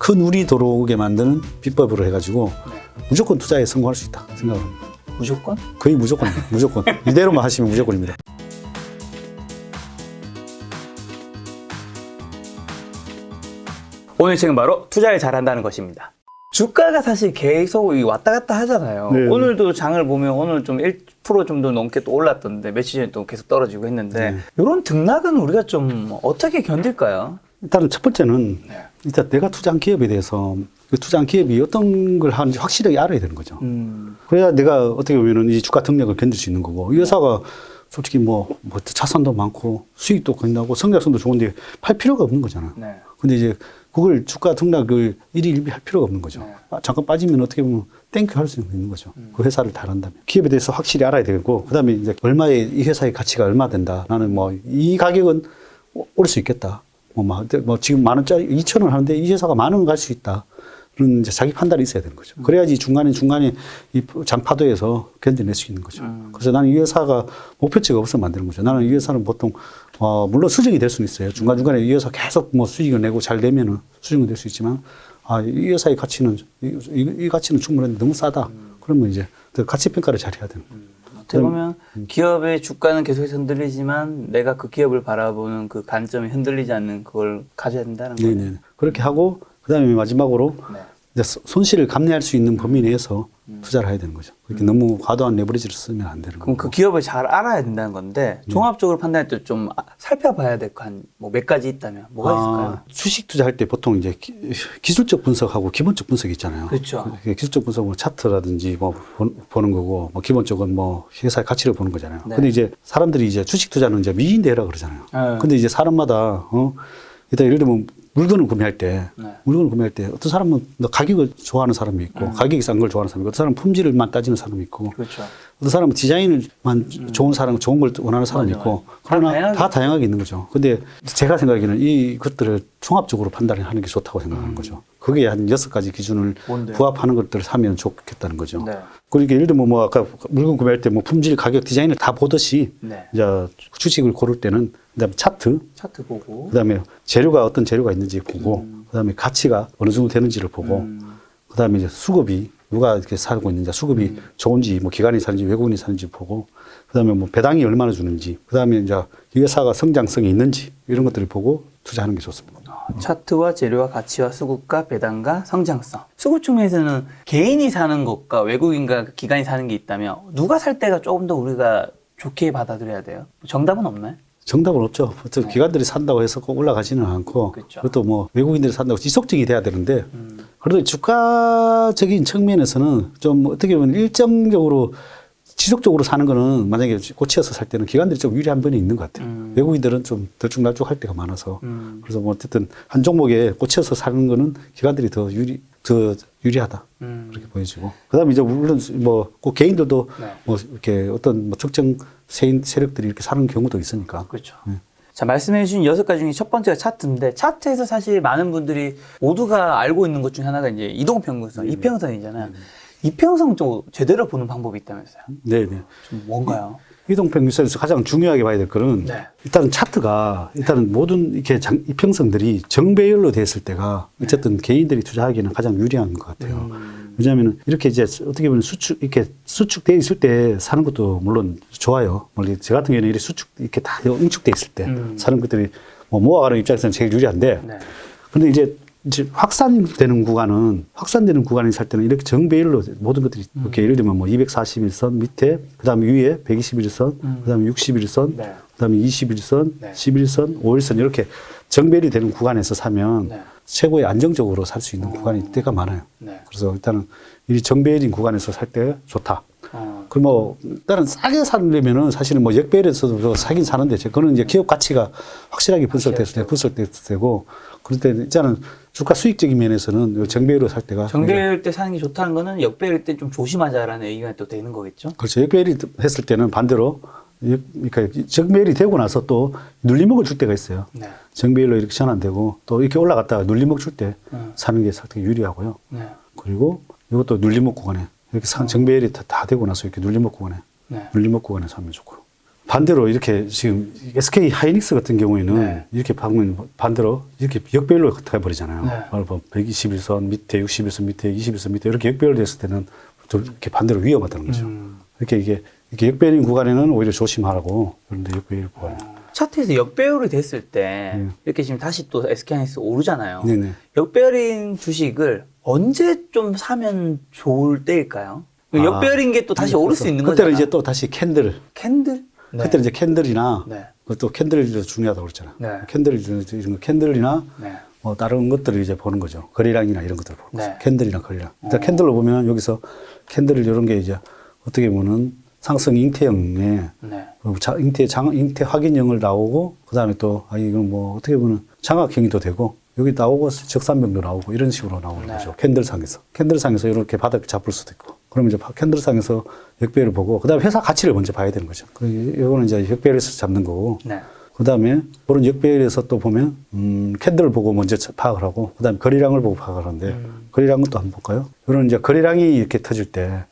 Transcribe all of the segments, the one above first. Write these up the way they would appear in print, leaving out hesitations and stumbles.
큰 울이 들어오게 만드는 비법으로 해가지고 무조건 투자에 성공할 수 있다 생각합니다. 무조건? 거의 무조건입니다. 무조건. 이대로만 하시면 무조건입니다. 오늘 책은 바로 투자를 잘한다는 것입니다. 주가가 사실 계속 왔다 갔다 하잖아요. 네. 오늘도 장을 보면 오늘 좀 1% 좀 더 넘게 또 올랐던데 며칠 전에 또 계속 떨어지고 했는데 이런 등락은 우리가 좀 어떻게 견딜까요? 일단은 첫 번째는 일단 내가 투자한 기업에 대해서 그 투자한 기업이 어떤 걸 하는지 확실하게 알아야 되는 거죠. 그래야 내가 어떻게 보면은 이 주가 등락을 견딜 수 있는 거고 이 회사가 솔직히 뭐 자산도 많고 수익도 건나고 성장성도 좋은데 팔 필요가 없는 거잖아. 네. 근데 이제 그걸 주가 등락을 일희일비할 필요가 없는 거죠. 잠깐 빠지면 어떻게 보면 땡큐 할 수 있는 거죠. 그 회사를 잘한다면. 기업에 대해서 확실히 알아야 되고, 그 다음에 이제 얼마에, 이 회사의 가치가 얼마 된다. 나는 뭐, 이 가격은 올 수 있겠다. 뭐 지금 10,000원짜리, 2,000원 하는데 이 회사가 10,000원 갈 수 있다. 그런 이제 자기 판단이 있어야 되는 거죠. 그래야지 중간에 이 장파도에서 견뎌낼 수 있는 거죠. 그래서 나는 이 회사가 목표치가 없으면 안 되는 거죠. 나는 이 회사는 보통, 물론 수정이 될 수는 있어요. 중간중간에 이 회사 계속 뭐 수익을 내고 잘 되면은 수정이 될 수 있지만, 이 회사의 가치는, 이 가치는 충분한데 너무 싸다. 그러면 이제 그 가치 평가를 잘 해야 되는 거예요. 어떻게 보면 기업의 주가는 계속해서 흔들리지만 내가 그 기업을 바라보는 그 관점이 흔들리지 않는 그걸 가져야 된다는 거예요. 네네. 그렇게 하고, 그 다음에 마지막으로 이제 손실을 감내할 수 있는 범위 내에서 투자를 해야 되는 거죠. 그렇게 너무 과도한 레버리지를 쓰면 안 되는 그럼 거고. 그 기업을 잘 알아야 된다는 건데 종합적으로 판단할 때 좀 살펴봐야 될 거 한 뭐 몇 가지 있다면 뭐가 있을까요? 주식 투자할 때 보통 이제 기술적 분석하고 기본적 분석이 있잖아요. 그렇죠. 기술적 분석은 차트라든지 뭐 보는 거고, 뭐 기본적은 뭐 회사의 가치를 보는 거잖아요. 네. 근데 이제 사람들이 이제 주식 투자는 이제 미인대라 그러잖아요. 네. 근데 이제 사람마다 일단 예를 들면 물건을 구매할 때 어떤 사람은 가격을 좋아하는 사람이 있고 가격이 싼 걸 좋아하는 사람이 있고 어떤 사람은 품질만 따지는 사람이 있고 그렇죠. 어떤 사람은 디자인을만 좋은 사람, 좋은 걸 원하는 사람이 있고 그러나 다 다양하게 있는 거죠. 근데 제가 생각하기에는 이것들을 종합적으로 판단을 하는 게 좋다고 생각하는 거죠. 그게 한 6가지 기준을 뭔데요? 부합하는 것들을 사면 좋겠다는 거죠. 네. 그러니까 예를 들면 뭐 아까 물건 구매할 때 뭐 품질, 가격, 디자인을 다 보듯이 네. 이제 주식을 고를 때는 그다음에 차트 보고 그다음에 재료가 어떤 재료가 있는지 보고 그다음에 가치가 어느 정도 되는지를 보고 그다음에 이제 수급이 누가 이렇게 사고 있는지 수급이 좋은지 뭐 기관이 사는지 외국인이 사는지 보고 그다음에 뭐 배당이 얼마나 주는지 그다음에 이제 이 회사가 성장성이 있는지 이런 것들을 보고 투자하는 게 좋습니다. 차트와 재료와 가치와 수급과 배당과 성장성. 수급 측면에서는 개인이 사는 것과 외국인과 기관이 사는 게 있다면 누가 살 때가 조금 더 우리가 좋게 받아들여야 돼요? 정답은 없나요? 정답은 없죠. 어차피 기관들이 산다고 해서 꼭 올라가지는 않고 그렇죠. 그것도 뭐 외국인들이 산다고 지속적이 돼야 되는데 그래도 주가적인 측면에서는 좀 어떻게 보면 일정적으로 지속적으로 사는 거는 만약에 꽂혀서 살 때는 기관들이 좀 유리한 면이 있는 것 같아요. 외국인들은 좀 들쭉날쭉 할 때가 많아서 그래서 뭐 어쨌든 한 종목에 꽂혀서 사는 거는 기관들이 더 유리하다. 그렇게 보여지고. 그 다음에 이제 물론 뭐 그 개인들도 뭐 이렇게 어떤 뭐 특정 세력들이 이렇게 사는 경우도 있으니까. 그렇죠. 자, 말씀해 주신 6가지 중에 첫 번째가 차트인데 차트에서 사실 많은 분들이 모두가 알고 있는 것 중에 하나가 이제 이동평균선, 이평선이잖아요. 이평선 또 제대로 보는 방법이 있다면서요? 네네. 좀 뭔가요? 이동평균선에서 가장 중요하게 봐야 될 거는 일단은 차트가 일단은 모든 이렇게 이평선들이 정배열로 됐을 때가 어쨌든 개인들이 투자하기에는 가장 유리한 것 같아요. 왜냐하면 이렇게 이제 어떻게 보면 이렇게 수축돼 있을 때 사는 것도 물론 좋아요. 저 같은 경우에는 이렇게 이렇게 다 응축돼 있을 때 사는 것들이 뭐 모아가는 입장에서는 제일 유리한데 근데 이제 확산되는 구간이 살 때는 이렇게 정배열로 모든 것들이 이렇게 예를 들면 뭐 241선 밑에 그다음에 위에 121선 그다음에 61선 그다음에 21선 11선 5일선 이렇게 정배열이 되는 구간에서 사면 최고의 안정적으로 살 수 있는 구간이 때가 많아요. 그래서 일단은 이 정배열인 구간에서 살 때 좋다. 그럼 뭐 일단은 싸게 사려면은 사실은 뭐 역배열에서도 사긴 사는데 그거는 이제 기업 가치가 확실하게 분석됐을 때고 그럴 때 일단은 주가 수익적인 면에서는 정배열로 살 때가 정배열 때 사는 게 좋다는 거는 역배열 때 좀 조심하자라는 얘기가 또 되는 거겠죠? 그렇죠. 역배열이 했을 때는 반대로 그러니까 정배열이 되고 나서 또 눌림목을 줄 때가 있어요. 정배열로 이렇게 전환되고 또 이렇게 올라갔다가 눌림목 줄 때 사는 게 상당히 유리하고요. 그리고 이것도 눌림목 구간에 이렇게 정배열이 다 되고 나서 이렇게 눌림목 구간에 눌림목 구간에 사면 좋고 반대로 이렇게 지금 SK 하이닉스 같은 경우에는 네. 이렇게 보면 반대로 이렇게 역배열로 가버리잖아요. 네. 바로 121선 밑에 61선 밑에 21선 밑에 이렇게 역배열 됐을 때는 또 이렇게 반대로 위험하다는 거죠. 이렇게 역배열인 구간에는 오히려 조심하라고 그런데 역배열 구간에. 차트에서 역배열이 됐을 때 이렇게 지금 다시 또 SK하이닉스 오르잖아요. 네네. 역배열인 주식을 언제 좀 사면 좋을 때일까요? 역배열인 게 또 다시 오를 수 있는 거잖아요. 그때는 이제 또 다시 캔들. 캔들? 네. 그때는 이제 캔들이나 네. 또 캔들이 중요하다고 그랬잖아. 네. 캔들 이런 거 캔들이나 네. 뭐 다른 것들을 이제 보는 거죠. 거래량이나 이런 것들을 보는 네. 거죠. 캔들이나 거래량. 일단 캔들로 보면 여기서 캔들 이런 게 이제 어떻게 보면은 상승 잉태형에 네. 잉태 확인형을 나오고 그다음에 또 이건 뭐 어떻게 보면 장악형이 또 되고 여기 나오고 적산병도 나오고 이런 식으로 나오는 네. 거죠. 캔들상에서 이렇게 바닥을 잡을 수도 있고. 그러면 이제 캔들상에서 역배열을 보고 그다음에 회사 가치를 먼저 봐야 되는 거죠. 이거는 이제 역배열에서 잡는 거고. 네. 그다음에 그런 역배열에서 또 보면 캔들을 보고 먼저 파악을 하고 그다음에 거래량을 보고 파악을 하는데 거래량은 또 한번 볼까요? 이런 이제 거래량이 이렇게 터질 때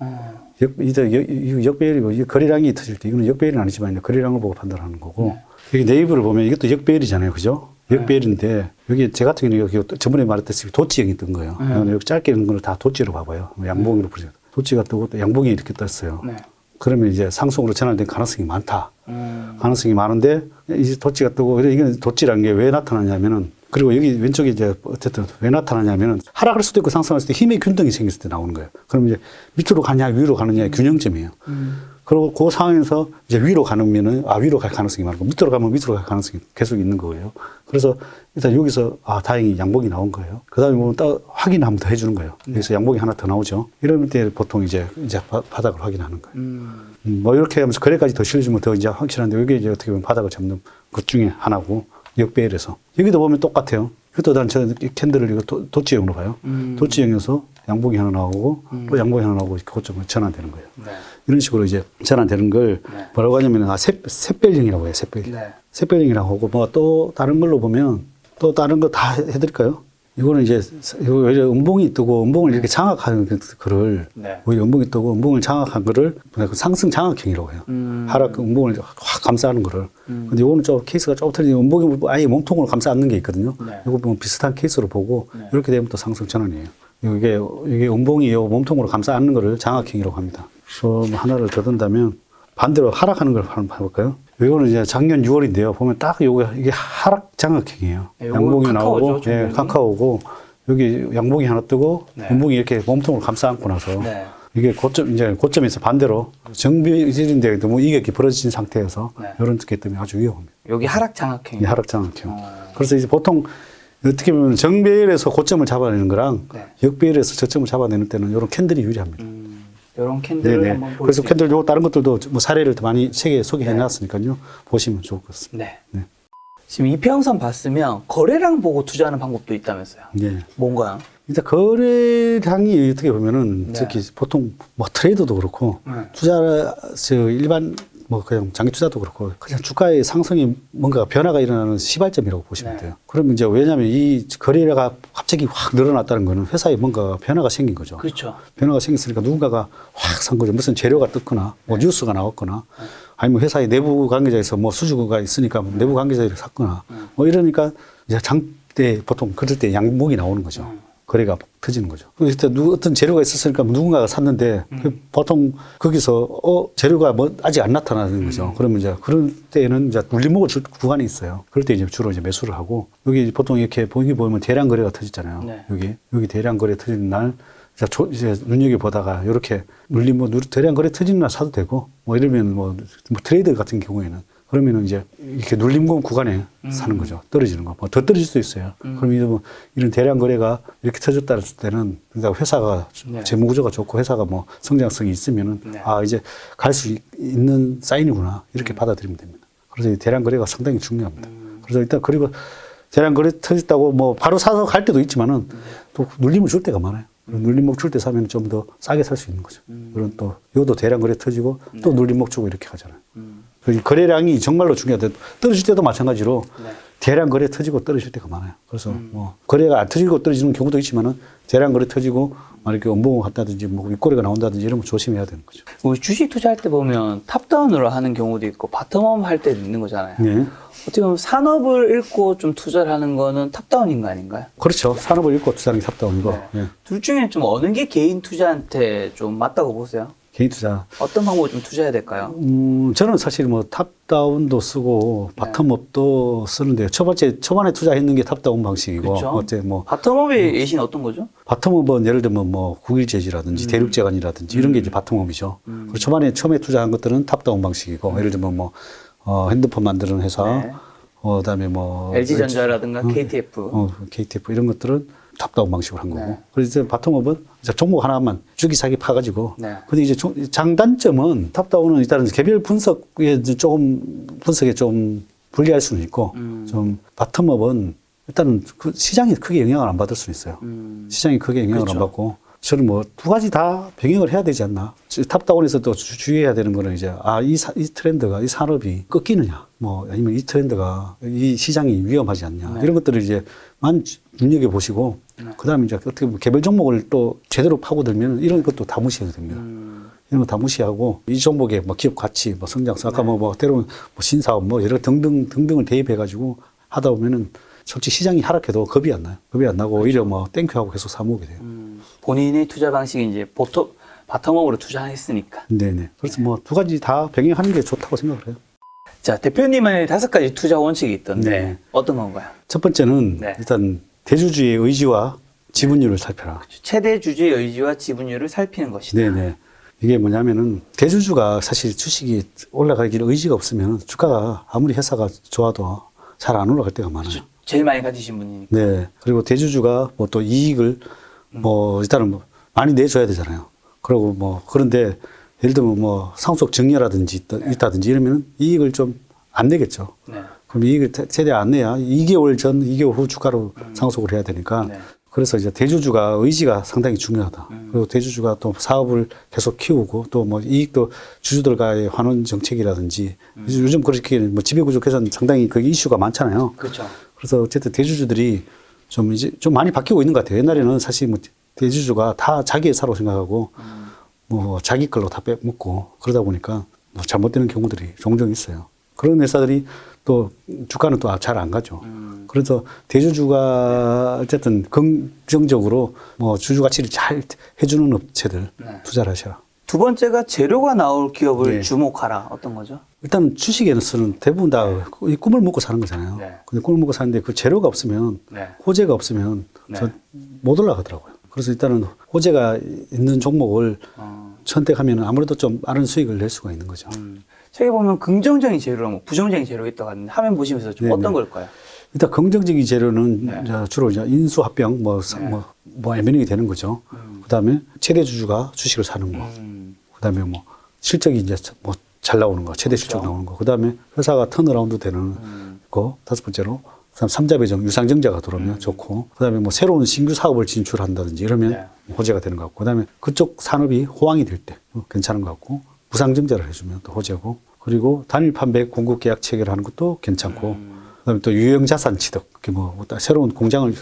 역배열이 거래량이 터질 때 이거는 역배열은 아니지만 거래량을 보고 판단하는 거고 여기 네이버를 보면 이것도 역배열이잖아요, 그죠? 역배열인데 여기 제 같은 경우는 여기 저번에 말했듯이 도치형이 뜬 거예요. 여기 짧게 있는 거는 다 도치로 봐봐요. 양봉으로 보죠. 도치가 뜨고 또 양봉이 이렇게 떴어요. 네. 그러면 이제 상승으로 전환된 가능성이 많다. 가능성이 많은데 이제 도치가 뜨고 이게 도치라는 게 왜 나타나냐면은 그리고 여기 왼쪽에 이제 어쨌든 왜 나타나냐면은 하락할 수도 있고 상승할 수도 있고 힘의 균등이 생겼을 때 나오는 거예요. 그럼 이제 밑으로 가냐 위로 가느냐의 균형점이에요. 그리고 그 상황에서 이제 위로 가면은 위로 갈 가능성이 많고 밑으로 가면 밑으로 갈 가능성이 계속 있는 거예요. 그래서 일단 여기서 다행히 양봉이 나온 거예요. 그다음에 보면 또 확인 한번 더 해주는 거예요. 여기서 양봉이 하나 더 나오죠. 이럴 때 보통 이제 바닥을 확인하는 거예요. 뭐 이렇게 하면서 거래까지 더 실어주면 더 이제 확실한데 이게 이제 어떻게 보면 바닥을 잡는 것 중에 하나고 역배열에서 여기도 보면 똑같아요. 이것도 저는 캔들을 이거 도치형으로 봐요. 도치형에서 양봉이 하나 나오고 또 양봉이 하나 나오고 이렇게 고점을 전환되는 거예요. 네. 이런 식으로 이제 전환되는 걸 뭐라고 하냐면 샛별형이라고 해요. 샛별형. 네. 샛별형이라고 하고 뭐 또 다른 걸로 보면 또 다른 거 다 해드릴까요? 이거는 이제 오히려 음봉이 뜨고 음봉을 이렇게 장악하는 거를 네. 오히려 음봉이 뜨고 음봉을 장악한 거를 상승 장악형이라고 해요. 하락 음봉을 확 감싸는 거를. 근데 이거는 좀 케이스가 조금 틀리지. 음봉이 아예 몸통으로 감싸 안는 게 있거든요. 네. 이거 보면 비슷한 케이스로 보고 이렇게 되면 또 상승 전환이에요. 이게 음봉이 몸통으로 감싸 안는 거를 장악형이라고 합니다. 그래서 뭐 하나를 더 든다면 반대로 하락하는 걸 한번 해볼까요? 이거는 이제 작년 6월인데요. 보면 딱 이게 하락 장악형이에요. 네, 양봉이 카카오죠, 나오고, 종목이. 카카오고, 여기 양봉이 하나 뜨고, 네. 음봉이 이렇게 몸통을 감싸 안고 나서, 네. 이게 고점에서 반대로 정비질인데 너무 이격이 벌어진 상태에서, 네. 이런 게 때문에 아주 위험합니다. 여기 하락 장악형. 이 하락 장악형. 그래서 이제 보통 어떻게 보면 정배열에서 고점을 잡아내는 거랑 네. 역배열에서 저점을 잡아내는 때는 이런 캔들이 유리합니다. 이런 캔들을 네네. 한번 그래서 볼게요. 캔들 요 다른 것들도 뭐 사례를 더 많이 책에 소개해 놨으니까요. 보시면 좋을 것 같습니다. 네. 네. 지금 이평선 봤으면 거래량 보고 투자하는 방법도 있다면서요. 네. 뭔가요? 일단 거래량이 어떻게 보면은 네. 특히 보통 뭐 트레이더도 그렇고 일반 뭐 그냥 장기 투자도 그렇고 그냥 주가의 상승이 뭔가 변화가 일어나는 시발점이라고 보시면 네. 돼요. 그러면 이제 왜냐하면 이 거래가 갑자기 확 늘어났다는 거는 회사에 뭔가 변화가 생긴 거죠. 그렇죠. 변화가 생겼으니까 누군가가 확 산 거죠. 무슨 재료가 떴거나 뭐 뉴스가 나왔거나 아니면 회사의 내부 관계자에서 뭐 수주가 있으니까 뭐 내부 관계자들이 샀거나 뭐 이러니까 이제 장 때 보통 그럴 때 양봉이 나오는 거죠. 거래가 터지는 거죠. 일단 어떤 재료가 있었으니까 누군가가 샀는데 보통 거기서 재료가 뭐 아직 안 나타나는 거죠. 그러면 이제 그럴 때는 이제 눌림목을 줄 구간이 있어요. 그럴 때 이제 주로 이제 매수를 하고 여기 보통 이렇게 여기 보면 대량 거래가 터지잖아요. 네. 여기 대량 거래 터지는 날 이제 눈여겨 보다가 이렇게 대량 거래 터지는 날 사도 되고 뭐 이러면 뭐 트레이드 같은 경우에는 그러면은 이제 이렇게 눌림목 구간에 사는 거죠. 떨어지는 거. 뭐 더 떨어질 수도 있어요. 그럼 이런 대량 거래가 이렇게 터졌다 했을 때는 그러니까 회사가 네. 재무 구조가 좋고 회사가 뭐 성장성이 있으면은 네. 이제 갈 수 있는 사인이구나. 이렇게 받아들이면 됩니다. 그래서 이 대량 거래가 상당히 중요합니다. 그래서 일단 그리고 대량 거래 터졌다고 뭐 바로 사서 갈 때도 있지만은 또 눌림을 줄 때가 많아요. 눌림목 줄 때 사면 좀 더 싸게 살 수 있는 거죠. 그런 또 이것도 대량 거래 터지고 또 눌림목 주고 이렇게 가잖아요. 그 거래량이 정말로 중요하다. 떨어질 때도 마찬가지로 네. 대량 거래 터지고 떨어질 때가 많아요. 그래서 뭐 거래가 안 터지고 떨어지는 경우도 있지만은 대량 거래 터지고 만약에 음봉을 한다든지 뭐 윗꼬리가 나온다든지 이런 거 조심해야 되는 거죠. 우리 주식 투자할 때 보면 탑다운으로 하는 경우도 있고 바텀업 할 때도 있는 거잖아요. 네. 어떻게 보면 산업을 읽고 좀 투자를 하는 거는 탑다운인 거 아닌가요? 그렇죠. 산업을 읽고 투자하는 게 탑다운이고. 네. 예. 둘 중에 좀 어느 게 개인 투자한테 좀 맞다고 보세요? 개인 투자. 어떤 방법을 좀 투자해야 될까요? 저는 사실 뭐 탑다운도 쓰고 바텀업도 쓰는데요. 초반에 투자했는 게 탑다운 방식이고. 그렇죠. 어때 뭐 바텀업의 예시는 어떤 거죠? 바텀업은 예를 들면 뭐 국일제지라든지 대륙제관이라든지 이런 게 이제 바텀업이죠. 그리고 처음에 투자한 것들은 탑다운 방식이고 예를 들면 뭐 핸드폰 만드는 회사, 네. 그다음에 뭐 LG전자라든가 KTF. KTF 이런 것들은 탑다운 방식으로 한 거고. 네. 그래서 이제 바텀업은 이제 종목 하나만 주기사기 파가지고. 네. 근데 이제 장단점은 탑다운은 일단은 개별 분석에 좀 불리할 수는 있고, 좀 바텀업은 일단은 그 시장이 크게 영향을 안 받을 수는 있어요. 시장이 크게 영향을 그렇죠. 안 받고. 저는 뭐 두 가지 다 병행을 해야 되지 않나. 탑다운에서 또 주의해야 되는 거는 이제, 이 트렌드가, 이 산업이 꺾이느냐. 뭐, 아니면 이 트렌드가, 이 시장이 위험하지 않냐. 네. 이런 것들을 이제 만 눈여겨보시고, 그 다음에 이제 어떻게 보면 개별 종목을 또 제대로 파고들면 이런 것도 다 무시해도 됩니다. 이런 거 다 무시하고, 이 종목의 뭐 기업 가치, 뭐 성장성, 아까 뭐 때로는 뭐 신사업, 뭐 여러 등등을 대입해가지고 하다 보면은 솔직히 시장이 하락해도 겁이 안 나요. 겁이 안 나고 오히려 뭐 땡큐하고 계속 사모으게 돼요. 본인의 투자 방식이 이제 바텀업으로 투자했으니까. 네네. 그래서 뭐 두 가지 다 병행하는 게 좋다고 생각을 해요. 자, 대표님의 5가지 투자 원칙이 있던데 네. 어떤 건가요? 첫 번째는 네. 일단 대주주의 의지와 지분율을 살펴라. 최대 주주의 의지와 지분율을 살피는 것이다. 네네. 이게 뭐냐면은 대주주가 사실 주식이 올라가길 의지가 없으면 주가가 아무리 회사가 좋아도 잘 안 올라갈 때가 많아요. 제일 많이 가지신 분이니까. 네. 그리고 대주주가 뭐 또 이익을 뭐 일단은 뭐 많이 내줘야 되잖아요. 그리고 뭐 그런데 예를 들면 뭐 상속 증여라든지 있다든지 이러면 이익을 좀 안 내겠죠. 네. 그럼 이익을 최대한 안 내야 2개월 전, 2개월 후 주가로 상속을 해야 되니까 네. 그래서 이제 대주주가 의지가 상당히 중요하다. 그리고 대주주가 또 사업을 계속 키우고 또 뭐 이익도 주주들과의 환원 정책이라든지 요즘 그렇게 뭐 지배구조 개선 상당히 그게 이슈가 많잖아요. 그렇죠. 그래서 어쨌든 대주주들이 좀 이제 좀 많이 바뀌고 있는 것 같아요. 옛날에는 사실 뭐 대주주가 다 자기 회사로 생각하고 뭐 자기 걸로 다 빼먹고 그러다 보니까 뭐 잘못되는 경우들이 종종 있어요. 그런 회사들이 또 주가는 또 잘 안 가죠. 그래서 대주주가 어쨌든 긍정적으로 뭐 주주 가치를 잘 해주는 업체들 네. 투자를 하셔라. 두 번째가 재료가 나올 기업을 네. 주목하라. 어떤 거죠? 일단 주식에서는 대부분 다 이 꿈을 먹고 사는 거잖아요. 네. 근데 꿈을 먹고 사는데 그 재료가 없으면 네. 호재가 없으면 네. 못 올라가더라고요. 그래서 일단은 호재가 있는 종목을 선택하면 아무래도 좀 빠른 수익을 낼 수가 있는 거죠. 책에 보면 긍정적인 재료랑 뭐 부정적인 재료가 있다고 하는데 화면 보시면서 좀 네, 어떤 네. 걸까요? 일단 긍정적인 재료는 네. 이제 주로 이제 인수합병 뭐 M&A 되는 거죠. 그다음에 최대 주주가 주식을 사는 거. 그다음에 뭐 실적이 이제 뭐 잘 나오는 거, 최대 실적 그렇죠. 나오는 거. 그다음에 회사가 턴어라운드 되는 거. 다섯 번째로 삼자 배정, 유상증자가 들어오면 좋고. 그다음에 뭐 새로운 신규 사업을 진출한다든지 이러면 네. 호재가 되는 것 같고. 그다음에 그쪽 산업이 호황이 될 때 괜찮은 것 같고. 무상증자를 해주면 또 호재고. 그리고 단일 판매 공급 계약 체결하는 것도 괜찮고. 그다음에 또 유형 자산 취득, 뭐 새로운 공장을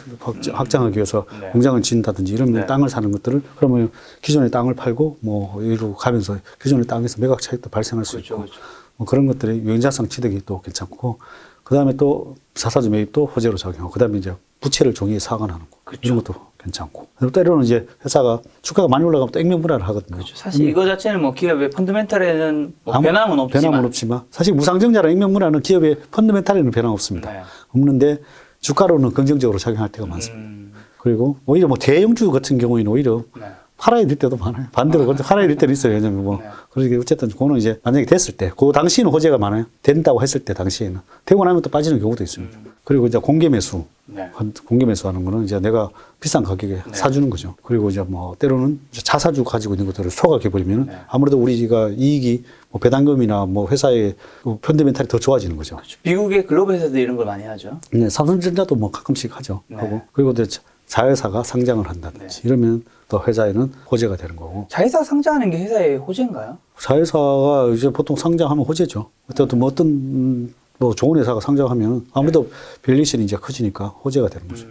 확장하기 위해서 네. 공장을 짓는다든지 이러면 네. 땅을 사는 것들을 그러면 기존의 땅을 팔고 뭐 이로 가면서 기존의 땅에서 매각 차익도 발생할 수 그렇죠, 있고 그렇죠. 뭐 그런 것들이 유형 자산 취득이 또 괜찮고 그다음에 또 자사주 매입도 호재로 작용하고 그다음에 이제 부채를 종이에 상환하는 거 그렇죠. 이런 것도 괜찮고 그리고 때로는 이제 회사가 주가가 많이 올라가면 또 액면분할을 하거든요. 사실 이거 자체는 뭐 기업의 펀드멘탈에는 뭐 아무- 변함은 없지만. 변함은 없지만 사실 무상증자랑 액면분할은 기업의 펀드멘탈에는 변함 없습니다. 네. 없는데 주가로는 긍정적으로 작용할 때가 많습니다. 그리고 오히려 뭐 대형주 같은 경우에는 오히려 네. 팔아야 될 때도 많아요. 반대로 팔아야 될 때도 있어요. 왜냐면 뭐 네. 그러니까 어쨌든 그거는 이제 만약에 됐을 때, 그 당시에는 호재가 많아요. 된다고 했을 때 당시에는 되고 나면 또 빠지는 경우도 있습니다. 그리고 이제 공개 매수, 네. 공개 매수하는 거는 이제 내가 비싼 가격에 사주는 거죠. 그리고 이제 뭐 때로는 이제 자사주 가지고 있는 것들을 소각해 버리면 아무래도 우리가 이익이 뭐 배당금이나 뭐 회사의 그 펀드멘탈이 더 좋아지는 거죠. 미국의 글로벌 회사들 이런 걸 많이 하죠. 네, 삼성전자도 뭐 가끔씩 하죠. 네. 하고 그리고 또 자회사가 상장을 한다든지 이러면 또 회사에는 호재가 되는 거고. 자회사 상장하는 게 회사의 호재인가요? 자회사가 이제 보통 상장하면 호재죠. 뭐 어떤 뭐 좋은 회사가 상장하면 아무래도 밸류에이션이 이제 커지니까 호재가 되는 거죠.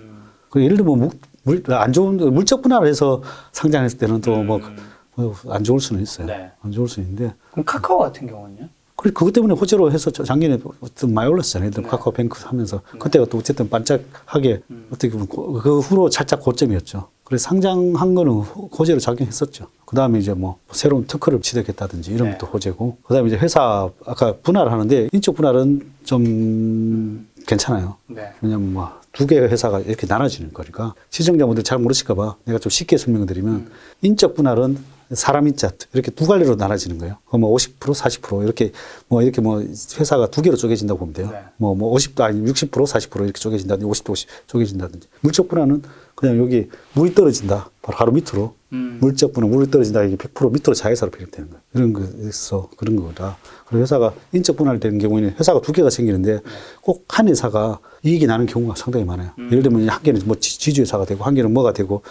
그 예를 들면 안 좋은 물적 분할을 해서 상장했을 때는 또 뭐 안 좋을 수는 있어요. 네. 안 좋을 수 있는데. 그럼 카카오 같은 경우는요? 그리고 그것 때문에 호재로 해서 작년에 좀 많이 올랐잖아요. 카카오뱅크 하면서 그때가 또 어쨌든 반짝하게 어떻게 보면 그 후로 살짝 고점이었죠. 그래서 상장한 거는 호재로 작용했었죠. 그 다음에 이제 뭐 새로운 특허를 취득했다든지 이런 것도 호재고. 그 다음에 이제 회사 아까 분할을 하는데 인적 분할은 좀 괜찮아요. 네. 왜냐면 뭐 두 개의 회사가 이렇게 나눠지는 거니까 시청자분들 잘 모르실까봐 내가 좀 쉽게 설명드리면 인적 분할은 사람 인자 이렇게 두 갈래로 나눠지는 거예요. 뭐 50%, 40% 이렇게 뭐 회사가 두 개로 쪼개진다고 보면 돼요. 네. 뭐 50도 아니 60%, 40% 이렇게 쪼개진다든지 50도 50 쪼개진다든지. 물적 분할은 그냥 여기 물이 떨어진다. 바로 밑으로 물적 분할 물이 떨어진다. 이게 100% 밑으로 자회사로 배립되는 거예요. 이런 거에서 그런 거다. 그리고 회사가 인적 분할되는 경우에는 회사가 두 개가 생기는데 꼭 한 회사가 이익이 나는 경우가 상당히 많아요. 예를 들면 한 개는 뭐 지주회사가 되고 한 개는 뭐가 되고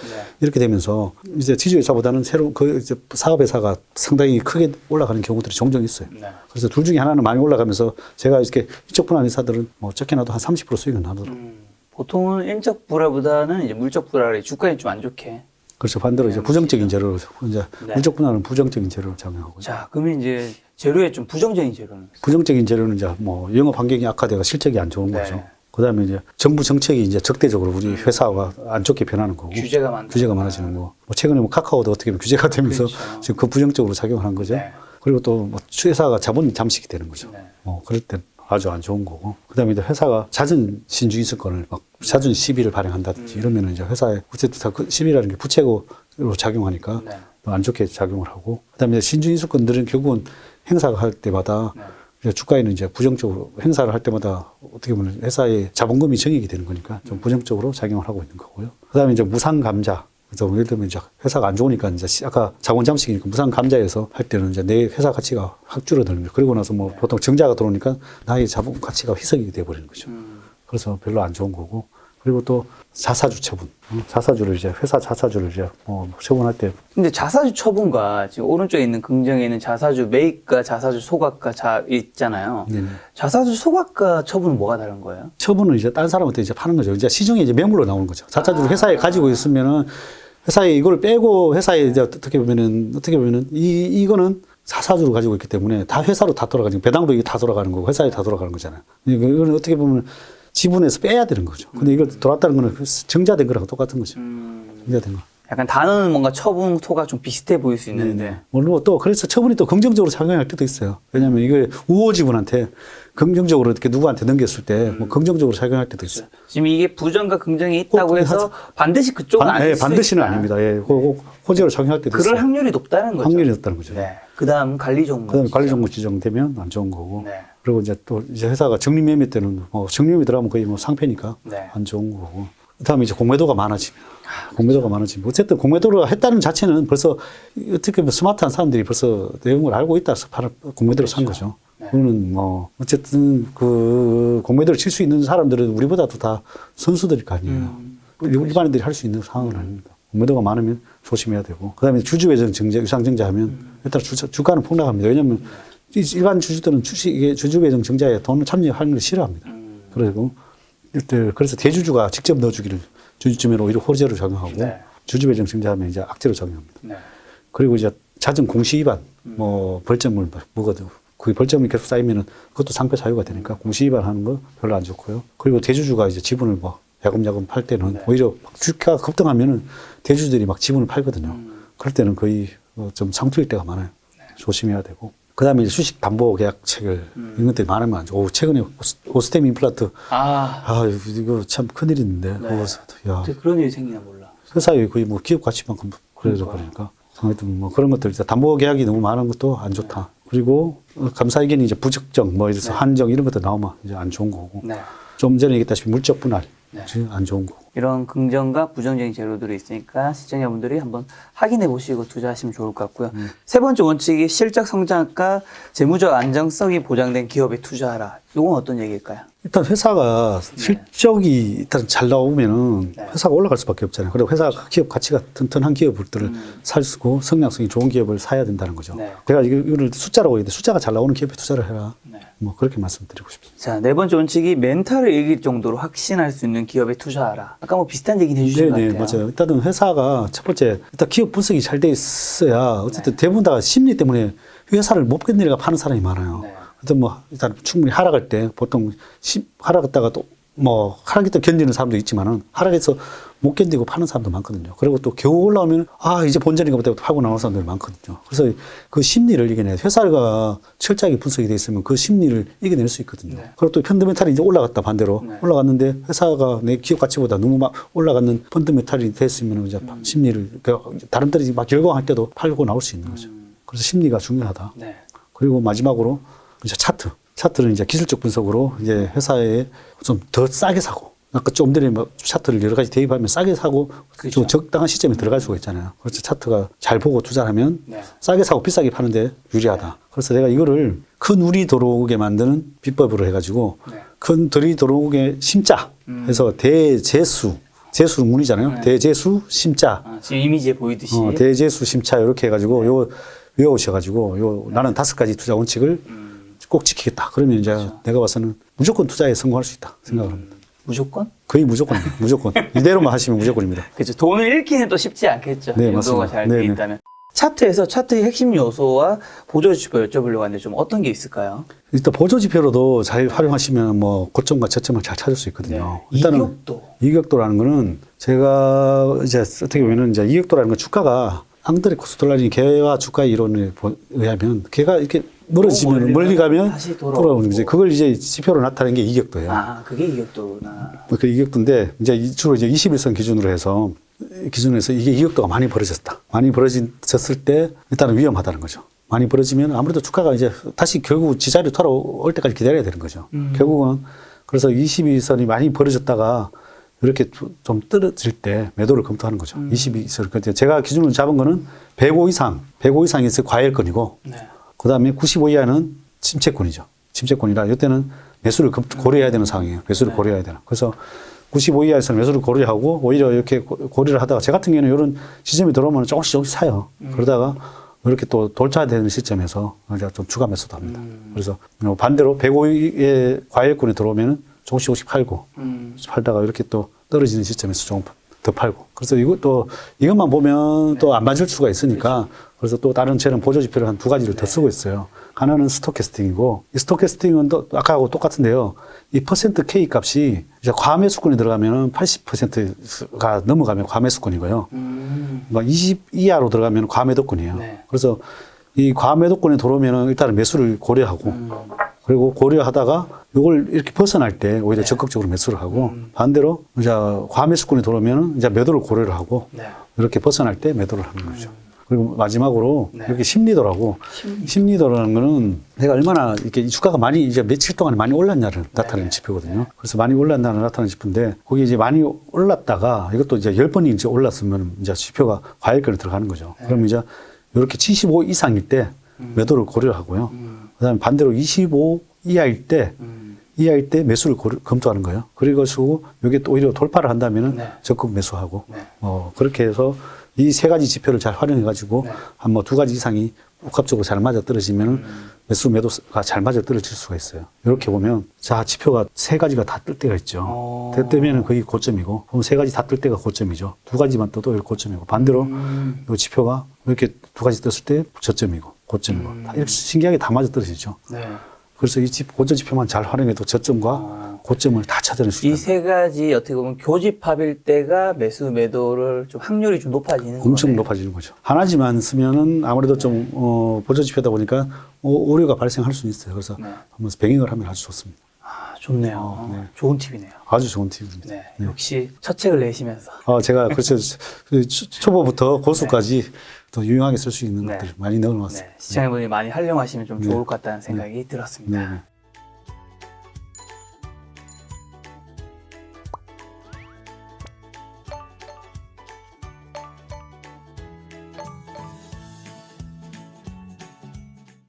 이렇게 되면서 이제 지주회사보다는 새로운 그 이제 사업회사가 상당히 크게 올라가는 경우들이 종종 있어요. 네. 그래서 둘 중에 하나는 많이 올라가면서 제가 이렇게 인적 분할 회사들은 뭐 적게나도 한 30% 수익은 나더라고요. 보통은 인적 불화보다는 이제 물적 불화를 주가에 좀 안 좋게. 그렇죠. 반대로 이제 부정적인 재료로 이제 네. 물적 분할은 부정적인 재료로 작용하고. 자, 그러면 이제 재료에 좀 부정적인 재료는. 부정적인 재료는 이제 뭐 영업 환경이 악화되고 실적이 안 좋은 네. 거죠. 그다음에 이제 정부 정책이 이제 적대적으로 우리 회사가 안 좋게 변하는 거고. 규제가 많아지는 거고. 뭐 최근에 뭐 카카오도 어떻게 보면 규제가 되면서 그렇죠. 지금 그 부정적으로 작용하는 거죠. 네. 그리고 또 뭐 회사가 자본 잠식이 되는 거죠. 네. 그럴 때 아주 안 좋은 거고. 그다음에 이제 회사가 잦은 신주인수권을 막 잦은 시비를 발행한다든지 이러면은 이제 회사에 어쨌든 다 그 시비라는 게 부채로 작용하니까 네. 또 안 좋게 작용을 하고. 그다음에 신주인수권들은 결국은 행사가 할 때마다 이제 주가에는 이제 부정적으로 행사를 할 때마다 어떻게 보면 회사의 자본금이 증액이 되는 거니까 좀 부정적으로 작용을 하고 있는 거고요. 그다음에 이제 무상감자. 그래서 예를 들면 이제 회사가 안 좋으니까 이제 아까 자본 잠식이니까 무상감자에서 할 때는 이제 내 회사 가치가 확 줄어드는 거예요. 그리고 나서 뭐 보통 정자가 들어오니까 나의 자본 가치가 희석이 돼버리는 거죠. 그래서 별로 안 좋은 거고. 그리고 또 자사주 처분. 자사주를 이제 회사 자사주를 이제 뭐 처분할 때. 근데 자사주 처분과 지금 오른쪽에 있는 긍정에 있는 자사주 매입과 자사주 소각과 있잖아요. 네네. 자사주 소각과 처분은 뭐가 다른 거예요? 처분은 이제 다른 사람한테 이제 파는 거죠. 이제 시중에 이제 매물로 나오는 거죠. 자사주를 회사에 가지고 있으면은 회사에 이걸 빼고 회사에 이제 어떻게 보면은 이거는 자사주를 가지고 있기 때문에 다 회사로 다 돌아가는 배당도 이게 다 돌아가는 거고 회사에 다 돌아가는 거잖아요. 이거는 어떻게 보면 지분에서 빼야 되는 거죠. 근데 이걸 돌았다는 거는 정자된 거랑 똑같은 거죠. 정자된 거. 약간 단어는 뭔가 처분 소각 좀 비슷해 보일 수 있는데. 물론 또 그래서 처분이 또 긍정적으로 작용할 때도 있어요. 왜냐하면 이걸 우호 지분한테 긍정적으로 이렇게 누구한테 넘겼을 때 뭐 긍정적으로 작용할 때도 있어요. 지금 이게 부정과 긍정이 있다고 해서 반드시 그쪽은 아닐 수 반드시는 있다. 아닙니다. 예, 호재로 작용할 때도 그럴 있어요. 확률이 높다는 거죠. 확률이 높다는 거죠. 네. 그다음 관리 종목. 그다음에 관리 종목 지정되면 안 좋은 거고. 네. 그리고 이제 또 이제 회사가 적립매매 때는 뭐 적립이 들어가면 거의 뭐 상패니까 네. 안 좋은 거고. 그다음에 이제 공매도가 많아지면 공매도가 많아지면 어쨌든 공매도를 했다는 자체는 벌써 어떻게 보면 스마트한 사람들이 벌써 내용을 알고 있다 해서 공매도를 산 거죠. 네. 그거는 뭐 어쨌든 그 공매도를 칠 수 있는 사람들은 우리보다도 다 선수들일 거 아니에요. 일반인들이 할 수 있는 상황은 아닙니다. 공매도가 많으면 조심해야 되고. 그다음에 주주배정 증자, 유상증자 하면 일단 주가는 폭락합니다. 왜냐하면 일반 주주들은 주주배정 증자에 돈을 참여하는 걸 싫어합니다. 그래서 대주주가 직접 넣어주기를 주주쯤에는 오히려 호재로 작용하고 네. 주주배정 증자하면 이제 악재로 작용합니다. 네. 그리고 이제 잦은 공시 위반, 뭐 벌점을 먹어도 그 벌점이 계속 쌓이면은 그것도 상패 사유가 되니까 공시 위반하는 거 별로 안 좋고요. 그리고 대주주가 이제 지분을 뭐 야금야금 팔 때는 오히려 주가가 급등하면은 대주주들이 막 지분을 팔거든요. 그럴 때는 거의 좀 상투일 때가 많아요. 조심해야 되고. 그 다음에 이제 주식 담보 계약 책을 이런 것들이 많으면 안 좋고. 최근에 오스템 임플란트. 이거 참 큰일인데. 네. 야. 어떻게 그런 일이 생기나 몰라. 회사의 거의 뭐 기업 가치만큼 그래도 그러니까. 하여튼 뭐 그런 것들, 담보 계약이 너무 많은 것도 안 좋다. 그리고 감사 의견이 이제 부적정, 뭐 이래서 한정 이런 것들 나오면 이제 안 좋은 거고. 네. 좀 전에 얘기했다시피 물적 분할. 네. 안 좋은 거고. 이런 긍정과 부정적인 재료들이 있으니까 시청자분들이 한번 확인해 보시고 투자하시면 좋을 것 같고요. 세 번째 원칙이 실적 성장과 재무적 안정성이 보장된 기업에 투자하라. 이건 어떤 얘기일까요? 일단 회사가 실적이 일단 잘 나오면은 회사가 올라갈 수밖에 없잖아요. 그리고 회사가 기업 가치가 튼튼한 기업들을 살고 성장성이 좋은 기업을 사야 된다는 거죠. 네. 제가 이거를 숫자라고 했는데 숫자가 잘 나오는 기업에 투자를 해라. 네. 뭐 그렇게 말씀드리고 싶습니다. 자, 네 번째 원칙이 멘탈을 이길 정도로 확신할 수 있는 기업에 투자하라. 아까 뭐 비슷한 얘기는 해주신 것 같아요. 맞아요. 일단은 회사가 첫 번째 일단 기업 분석이 잘 돼 있어야 어쨌든 대부분 다 심리 때문에 회사를 못 견디니까 파는 사람이 많아요. 일단 뭐 일단 충분히 하락할 때 보통 하락했다가 또 뭐 하락했다 견디는 사람도 있지만은 하락해서 못 견디고 파는 사람도 많거든요. 그리고 또 겨우 올라오면 이제 본전인가 보다 팔고 나오는 사람들이 많거든요. 그래서 그 심리를 이겨내 회사가 철저하게 분석이 돼 있으면 그 심리를 이겨낼 수 있거든요. 그리고 또 펀더멘탈이 이제 올라갔다 반대로 올라갔는데 회사가 내 기업 가치보다 너무 막 올라가는 펀더멘탈이 됐으면 이제 심리를 다른 데이 막 열광할 때도 팔고 나올 수 있는 거죠. 그래서 심리가 중요하다. 그리고 마지막으로 이제 차트는 이제 기술적 분석으로 이제 회사에 좀 더 싸게 사고, 아까 좀 전에 뭐 차트를 여러 가지 대입하면 싸게 사고 좀 적당한 시점에 들어갈 수가 있잖아요. 그래서 차트가 잘 보고 투자하면 싸게 사고 비싸게 파는데 유리하다. 그래서 내가 이거를 큰 울이 들어오게 만드는 비법으로 해가지고 큰 들이 들어오게 심자 해서 대재수. 재수는 문이잖아요. 대재수 심자. 지금 이미지에 보이듯이. 대재수 심차 이렇게 해가지고 요 외우셔가지고 나는 5가지 투자 원칙을 꼭 지키겠다. 그러면 이제 내가 봐서는 무조건 투자에 성공할 수 있다 생각을 합니다. 무조건? 거의 무조건입니다. 무조건. 이대로만 하시면 무조건입니다. 그렇죠. 돈을 잃기는 또 쉽지 않겠죠. 네, 유도가 맞습니다. 잘 돼 있다면. 차트에서 차트의 핵심 요소와 보조지표 여쭤보려고 하는데 좀 어떤 게 있을까요? 일단 보조지표로도 잘 활용하시면 뭐 고점과 저점을 잘 찾을 수 있거든요. 일단은 이격도라는 거는 제가 이제 어떻게 보면은 이제 이격도라는 건 주가가 앙드레 코스톨라니 개와 주가의 이론에 의하면 개가 이렇게 멀어지면 멀리 가면 다시 돌아오는 거죠. 그걸 이제 지표로 나타내는 게 이격도예요. 그게 이격도구나. 그 이격도인데 이제 주로 이제 21선 기준으로 해서 이게 이격도가 많이 벌어졌다. 많이 벌어졌을 때 일단은 위험하다는 거죠. 많이 벌어지면 아무래도 주가가 이제 다시 결국 지자리로 돌아올 때까지 기다려야 되는 거죠. 결국은 그래서 22선이 많이 벌어졌다가 이렇게 좀 떨어질 때 매도를 검토하는 거죠. 22선. 제가 기준으로 잡은 거는 105 이상이 있을 과열권이고 그 다음에 95 이하는 침체권이죠. 침체권이라 이때는 매수를 고려해야 되는 상황이에요. 매수를 고려해야 되는. 그래서 95 이하에서는 매수를 고려하고 오히려 이렇게 고려를 하다가 제 같은 경우에는 이런 시점이 들어오면 조금씩 사요. 그러다가 이렇게 또 돌파되는 시점에서 이제 좀 추가 매수도 합니다. 그래서 반대로 105의 과열권이 들어오면 조금씩 팔고 팔다가 이렇게 또 떨어지는 시점에서 조금 더 팔고. 그래서 이것만 보면 또 안 맞을 수가 있으니까 그래서 또 다른 저는 보조지표를 한 2가지를 더 쓰고 있어요. 하나는 스토캐스팅이고 이 스토캐스팅은 또 아까하고 똑같은데요. 이 퍼센트 K 값이 이제 과매수권이 들어가면 80%가 넘어가면 과매수권이고요. 20 이하로 들어가면 과매도권이에요. 그래서 이 과매도권에 들어오면 일단은 매수를 고려하고 그리고 고려하다가 이걸 이렇게 벗어날 때 오히려 적극적으로 매수를 하고 반대로 이제 과매수권이 들어오면 이제 매도를 고려를 하고 이렇게 벗어날 때 매도를 하는 거죠. 그리고 마지막으로 이렇게 심리도라고 심리도라는 거는 내가 얼마나 이렇게 주가가 많이 이제 며칠 동안 많이 올랐냐를 나타내는 지표거든요. 그래서 많이 올랐냐를 나타내는 지표인데 거기 이제 많이 올랐다가 이것도 이제 10번이 이제 올랐으면 이제 지표가 과열권에 들어가는 거죠. 그럼 이제 이렇게 75 이상일 때 매도를 고려하고요. 그다음에 반대로 25 이하일 때 매수를 검토하는 거예요. 그리고 이게 또 오히려 돌파를 한다면은 적극 매수하고 그렇게 해서 이 3가지 지표를 잘 활용해가지고 한 뭐 2가지 이상이 복합적으로 잘 맞아 떨어지면 매수 매도가 잘 맞아 떨어질 수가 있어요. 이렇게 보면 지표가 3가지가 다 뜰 때가 있죠. 뜨면은 거의 고점이고, 그럼 3가지 다 뜰 때가 고점이죠. 2가지만 떠도 이렇게 고점이고, 반대로 이 지표가 이렇게 2가지 떴을 때 저점이고 고점이고 이렇게 신기하게 다 맞아 떨어지죠. 그래서 이 고점 지표만 잘 활용해도 저점과 고점을 다 찾아낼 수 있다. 이 3가지 어떻게 보면 교집합일 때가 매수 매도를 좀 확률이 좀 높아지는 거예요. 엄청 높아지는 거죠. 하나지만 쓰면은 아무래도 좀 보조 지표다 보니까 오류가 발생할 수는 있어요. 그래서 한번 병행을 하면 아주 좋습니다. 좋네요. 좋은 팁이네요. 아주 좋은 팁입니다. 역시 첫 책을 내시면서. 제가 그렇죠. 초보부터 고수까지 또 유용하게 쓸 수 있는 것들 많이 넣어놨습니다. 시청자분들이 많이 활용하시면 좀 좋을 것 같다는 생각이 들었습니다.